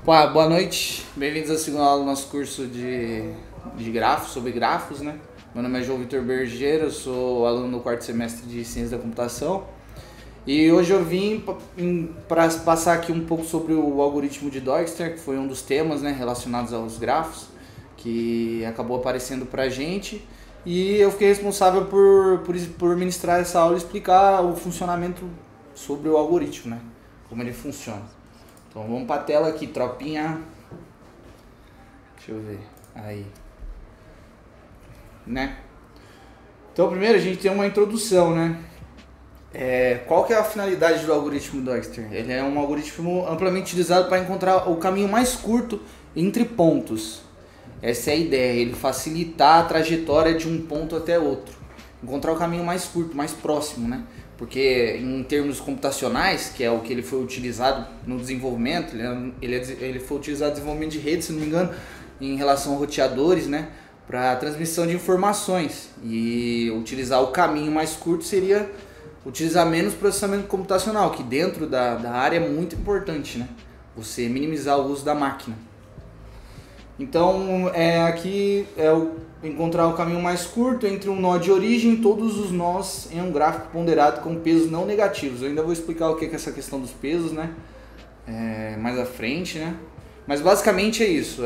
Pá, boa noite, bem-vindos à segunda aula do nosso curso de grafos, sobre grafos, né? Meu nome é João Vitor Bergeiro, eu sou aluno do quarto semestre de Ciência da Computação e hoje eu vim para passar aqui um pouco sobre o algoritmo de Dijkstra, que foi um dos temas, né, relacionados aos grafos, que acabou aparecendo pra gente, e eu fiquei responsável por ministrar essa aula e explicar o funcionamento sobre o algoritmo, né? Como ele funciona. Então vamos pra tela aqui, tropinha. Deixa eu ver. Aí. Né? Então primeiro a gente tem uma introdução, né? Qual que é a finalidade do algoritmo Dijkstra? Ele é um algoritmo amplamente utilizado para encontrar o caminho mais curto entre pontos. Essa é a ideia, ele facilitar a trajetória de um ponto até outro. Encontrar o caminho mais curto, mais próximo, né? Porque em termos computacionais, que é o que ele foi utilizado no desenvolvimento, ele foi utilizado no desenvolvimento de redes, se não me engano, em relação a roteadores, né? Para transmissão de informações. E utilizar o caminho mais curto seria utilizar menos processamento computacional, que dentro da área é muito importante, né? Você minimizar o uso da máquina. Então, aqui é encontrar o caminho mais curto entre um nó de origem e todos os nós em um gráfico ponderado com pesos não negativos. Eu ainda vou explicar o que é essa questão dos pesos, né? Mais à frente, né? Mas basicamente é isso,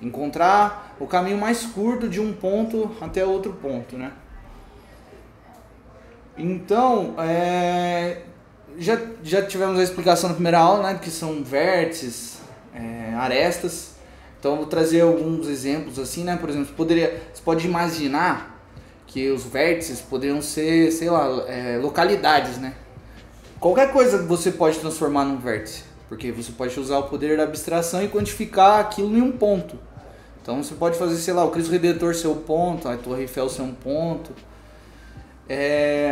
encontrar o caminho mais curto de um ponto até outro ponto, né? Então, já tivemos a explicação na primeira aula, né? Que são vértices, arestas. Então eu vou trazer alguns exemplos assim, né? Por exemplo, você pode imaginar que os vértices poderiam ser, sei lá, localidades, né? Qualquer coisa que você pode transformar num vértice, porque você pode usar o poder da abstração e quantificar aquilo em um ponto. Então você pode fazer, sei lá, o Cristo Redentor ser um ponto, a Torre Eiffel ser um ponto.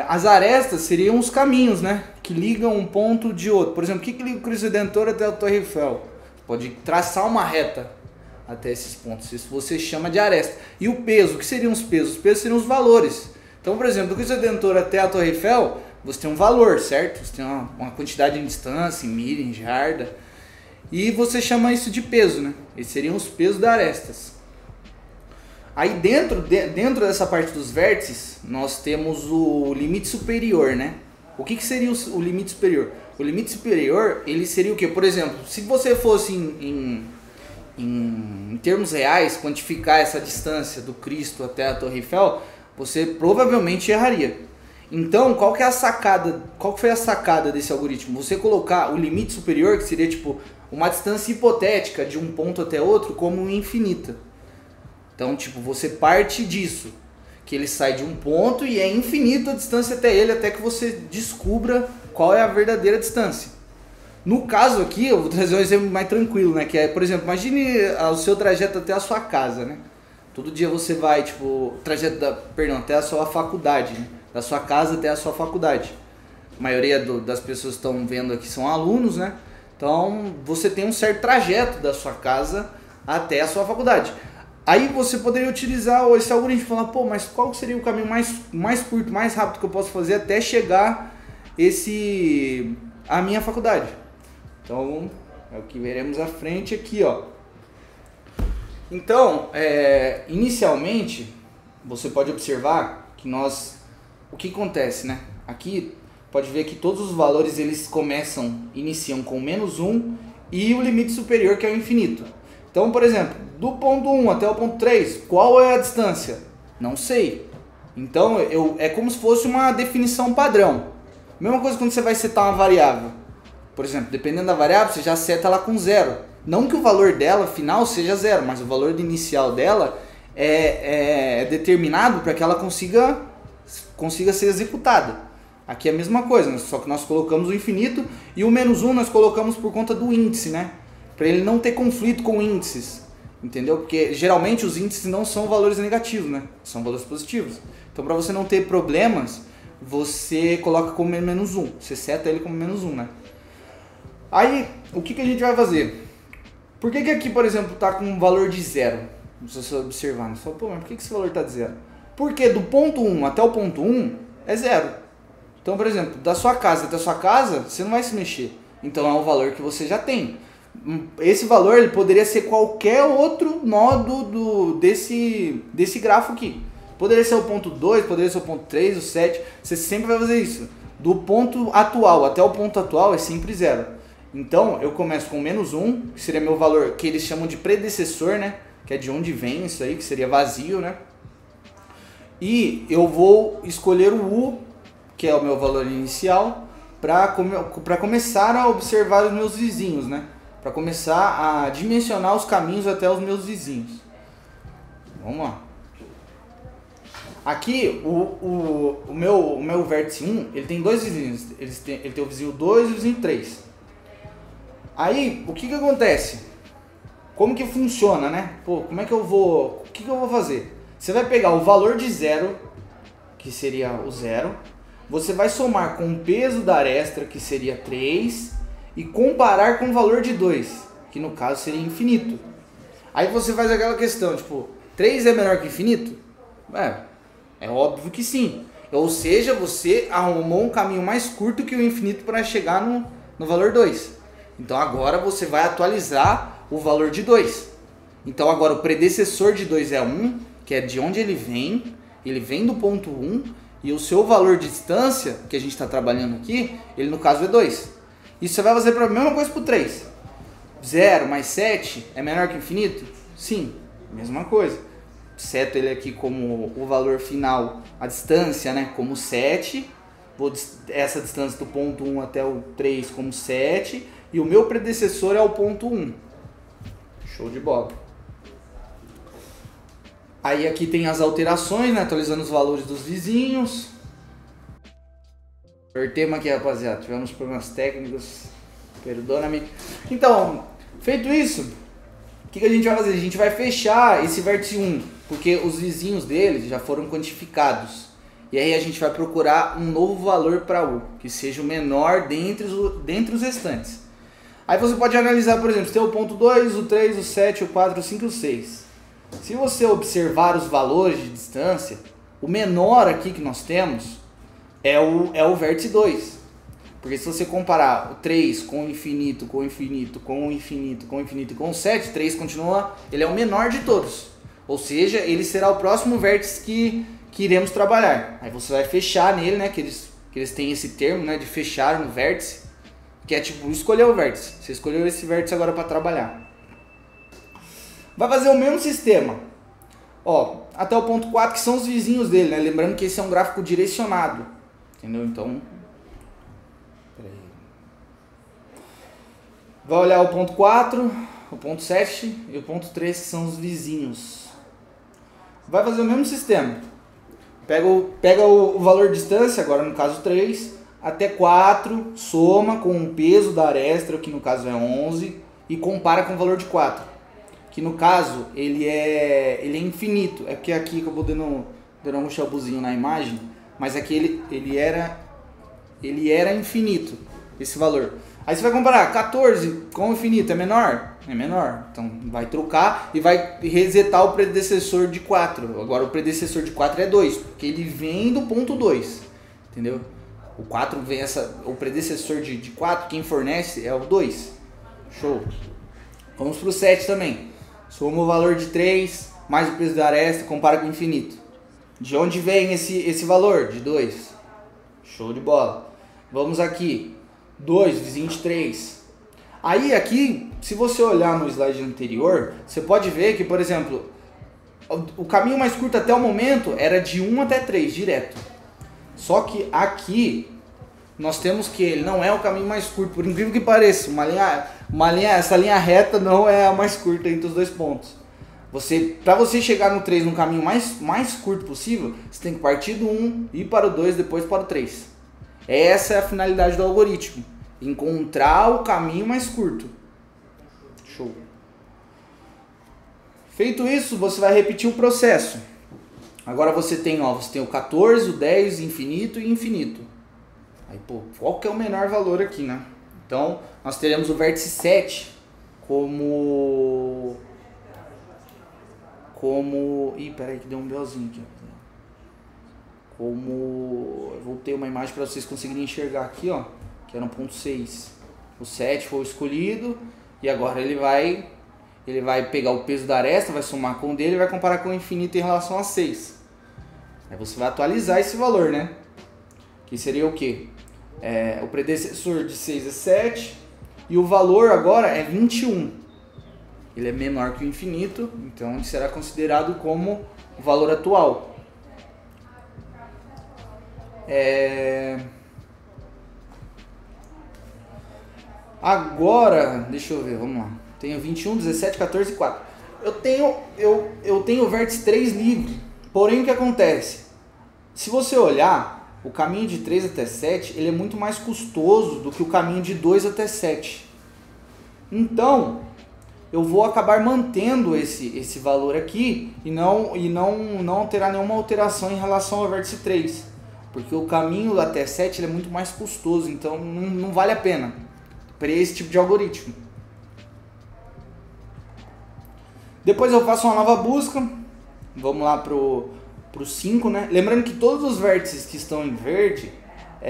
As arestas seriam os caminhos, né? Que ligam um ponto de outro. Por exemplo, o que liga o Cristo Redentor até a Torre Eiffel? Você pode traçar uma reta até esses pontos. Isso você chama de aresta. E o peso, o que seriam os pesos? Os pesos seriam os valores. Então, por exemplo, do Cristo Redentor até a Torre Eiffel, você tem um valor, certo? Você tem uma quantidade em distância, em milha, em jarda. E você chama isso de peso, né? Esses seriam os pesos das arestas. Aí dentro dessa parte dos vértices, nós temos o limite superior, né? O que seria o limite superior? O limite superior, ele seria o quê? Por exemplo, se você fosse em termos reais, quantificar essa distância do Cristo até a Torre Eiffel, você provavelmente erraria. Então, qual que foi a sacada desse algoritmo? Você colocar o limite superior, que seria tipo uma distância hipotética de um ponto até outro, como infinita. Então, tipo, você parte disso, que ele sai de um ponto e é infinito a distância até ele, até que você descubra qual é a verdadeira distância. No caso aqui, eu vou trazer um exemplo mais tranquilo, né? Que por exemplo, imagine o seu trajeto até a sua casa, né? Todo dia você vai, tipo, até a sua faculdade, né? Da sua casa até a sua faculdade. A maioria das pessoas que estão vendo aqui são alunos, né? Então, você tem um certo trajeto da sua casa até a sua faculdade. Aí você poderia utilizar esse algoritmo e falar, pô, mas qual seria o caminho mais curto, mais rápido que eu posso fazer até chegar a minha faculdade? Então, é o que veremos à frente aqui, ó. Então, inicialmente, você pode observar que o que acontece, né? Aqui, pode ver que todos os valores, eles iniciam com -1 e o limite superior, que é o infinito. Então, por exemplo, do ponto 1 até o ponto 3, qual é a distância? Não sei. Então, é como se fosse uma definição padrão. Mesma coisa quando você vai setar uma variável. Por exemplo, dependendo da variável, você já seta ela com 0. Não que o valor dela final seja 0, mas o valor inicial dela é determinado para que ela consiga ser executada. Aqui é a mesma coisa, só que nós colocamos o infinito e o -1 nós colocamos por conta do índice, né? Para ele não ter conflito com índices, entendeu? Porque geralmente os índices não são valores negativos, né? São valores positivos. Então, para você não ter problemas, você coloca como -1. Você seta ele como -1, né? Aí, o que a gente vai fazer? Por que aqui, por exemplo, está com um valor de 0? Se você observar, você fala, pô, mas por que esse valor está de 0? Porque do ponto 1 até o ponto 1 é 0. Então, por exemplo, da sua casa até a sua casa, você não vai se mexer. Então é um valor que você já tem. Esse valor ele poderia ser qualquer outro nó desse grafo aqui. Poderia ser o ponto 2, poderia ser o ponto 3, o 7. Você sempre vai fazer isso. Do ponto atual até o ponto atual é sempre 0. Então eu começo com menos 1, que seria meu valor, que eles chamam de predecessor, né? Que é de onde vem isso aí, que seria vazio, né? E eu vou escolher o U, que é o meu valor inicial, para começar a observar os meus vizinhos, né? Para começar a dimensionar os caminhos até os meus vizinhos. Vamos lá. Aqui, o meu vértice 1, ele tem dois vizinhos. Ele tem o vizinho 2 e o vizinho 3. Aí, o que acontece? Como que funciona, né? Pô, como é que eu vou... O que eu vou fazer? Você vai pegar o valor de 0, que seria o 0. Você vai somar com o peso da aresta, que seria 3. E comparar com o valor de 2, que no caso seria infinito. Aí você faz aquela questão, tipo, 3 é menor que infinito? É óbvio que sim. Ou seja, você arrumou um caminho mais curto que o infinito para chegar no valor 2. Então agora você vai atualizar o valor de 2. Então agora o predecessor de 2 é 1, que é de onde ele vem do ponto 1, e o seu valor de distância, que a gente está trabalhando aqui, ele no caso é 2. Isso você vai fazer a mesma coisa para o 3. 0 mais 7 é menor que infinito? Sim, mesma coisa. Seto ele aqui como o valor final, a distância, né, como 7. Vou essa distância do ponto 1 até o 3 como 7. E o meu predecessor é o ponto 1. Show de bola. Aí aqui tem as alterações, né, atualizando os valores dos vizinhos. Tema aqui, rapaziada, tivemos problemas técnicos, perdona-me. Então, feito isso, o que a gente vai fazer? A gente vai fechar esse vértice 1, porque os vizinhos deles já foram quantificados. E aí a gente vai procurar um novo valor para U, que seja o menor dentre os restantes. Aí você pode analisar, por exemplo, se tem o ponto 2, o 3, o 7, o 4, o 5 e o 6. Se você observar os valores de distância, o menor aqui que nós temos é o vértice 2. Porque se você comparar o 3 com o infinito, com o infinito, com o infinito, com o infinito e com o 7, 3 continua, ele é o menor de todos. Ou seja, ele será o próximo vértice que iremos trabalhar. Aí você vai fechar nele, né, que eles têm esse termo, né, de fechar no vértice, que é tipo escolher o vértice. Você escolheu esse vértice agora para trabalhar. Vai fazer o mesmo sistema. Ó, até o ponto 4, que são os vizinhos dele, né? Lembrando que esse é um gráfico direcionado. Entendeu? Então, peraí. Vai olhar o ponto 4, o ponto 7 e o ponto 3, que são os vizinhos. Vai fazer o mesmo sistema. Pega o valor de distância, agora no caso 3, até 4, soma com o peso da aresta, que no caso é 11, e compara com o valor de 4. Que no caso ele é infinito. É porque aqui que eu vou dando um chabuzinho na imagem, mas aqui ele era infinito, esse valor. Aí você vai comparar 14 com o infinito, é menor? É menor. Então vai trocar e vai resetar o predecessor de 4. Agora o predecessor de 4 é 2, porque ele vem do ponto 2. Entendeu? O 4 vem o predecessor de 4, quem fornece é o 2. Show. Vamos para o 7 também. Soma o valor de 3 mais o peso da aresta, compara com o infinito. De onde vem esse valor? De 2. Show de bola. Vamos aqui. 2 vizinho de 3. Aí aqui, se você olhar no slide anterior, você pode ver que, por exemplo, o caminho mais curto até o momento era de 1 até 3, direto. Só que aqui, nós temos que ele não é o caminho mais curto, por incrível que pareça. Essa linha reta não é a mais curta entre os dois pontos. Para você chegar no 3 no caminho mais curto possível, você tem que partir do 1, ir para o 2, depois para o 3. Essa é a finalidade do algoritmo. Encontrar o caminho mais curto. Show. Feito isso, você vai repetir o processo. Agora você tem o 14, o 10, infinito e infinito. Aí, pô, qual que é o menor valor aqui, né? Então, nós teremos o vértice 7 como... Ih, peraí que deu um belzinho aqui. Eu voltei uma imagem para vocês conseguirem enxergar aqui, ó. Que era no ponto 6. O 7 foi o escolhido E agora ele vai pegar o peso da aresta, vai somar com o dele e vai comparar com o infinito em relação a 6. Aí você vai atualizar esse valor, né? Que seria o quê? O predecessor de 6 é 7 e o valor agora é 21. Ele é menor que o infinito, então ele será considerado como o valor atual. Agora, deixa eu ver, vamos lá. Tenho 21, 17, 14 e 4. Eu tenho o vértice 3 livre. Porém, o que acontece? Se você olhar, o caminho de 3 até 7, ele é muito mais custoso do que o caminho de 2 até 7. Então, eu vou acabar mantendo esse valor aqui e não terá nenhuma alteração em relação ao vértice 3. Porque o caminho até 7 ele é muito mais custoso, então não vale a pena para esse tipo de algoritmo. Depois eu faço uma nova busca. Vamos lá pro 5, né? Lembrando que todos os vértices que estão em verde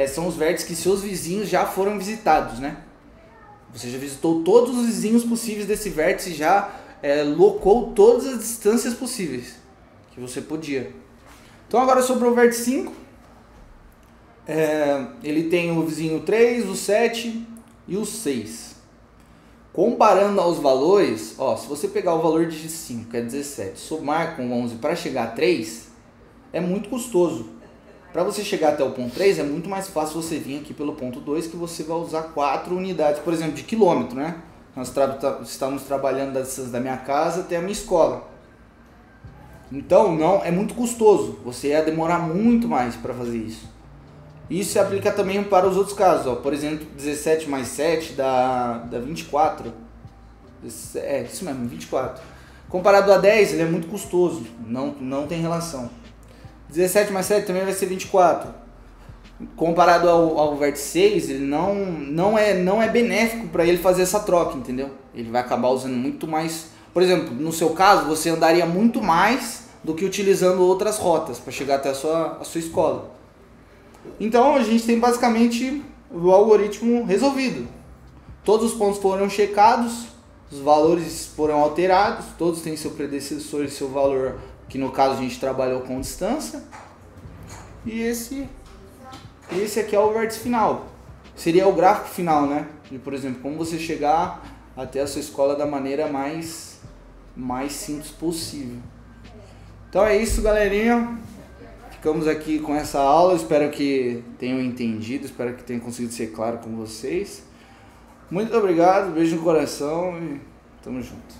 são os vértices que seus vizinhos já foram visitados, né? Você já visitou todos os vizinhos possíveis desse vértice, já locou todas as distâncias possíveis que você podia. Então agora sobrou o vértice 5. Ele tem o vizinho 3, o 7 e o 6. Comparando aos valores, se você pegar o valor de 5, que é 17, somar com 11 para chegar a 3, é muito custoso. Para você chegar até o ponto 3, é muito mais fácil você vir aqui pelo ponto 2, que você vai usar 4 unidades, por exemplo, de quilômetro, né? Nós estamos trabalhando da minha casa até a minha escola. Então, não é muito custoso. Você ia demorar muito mais para fazer isso. Isso se aplica também para os outros casos. Por exemplo, 17 mais 7 dá 24. Isso mesmo, 24. Comparado a 10, ele é muito custoso. Não tem relação. 17 mais 7 também vai ser 24. Comparado ao vértice 6, ele não é benéfico para ele fazer essa troca, entendeu? Ele vai acabar usando muito mais. Por exemplo, no seu caso, você andaria muito mais do que utilizando outras rotas para chegar até a sua escola. Então a gente tem basicamente o algoritmo resolvido. Todos os pontos foram checados, os valores foram alterados, todos têm seu predecessor e seu valor, que no caso a gente trabalhou com distância. E esse aqui é o vértice final. Seria o gráfico final, né? De, por exemplo, como você chegar até a sua escola da maneira mais simples possível. Então é isso, galerinha. Ficamos aqui com essa aula, espero que tenham entendido, espero que tenha conseguido ser claro com vocês. Muito obrigado, beijo no coração e tamo junto.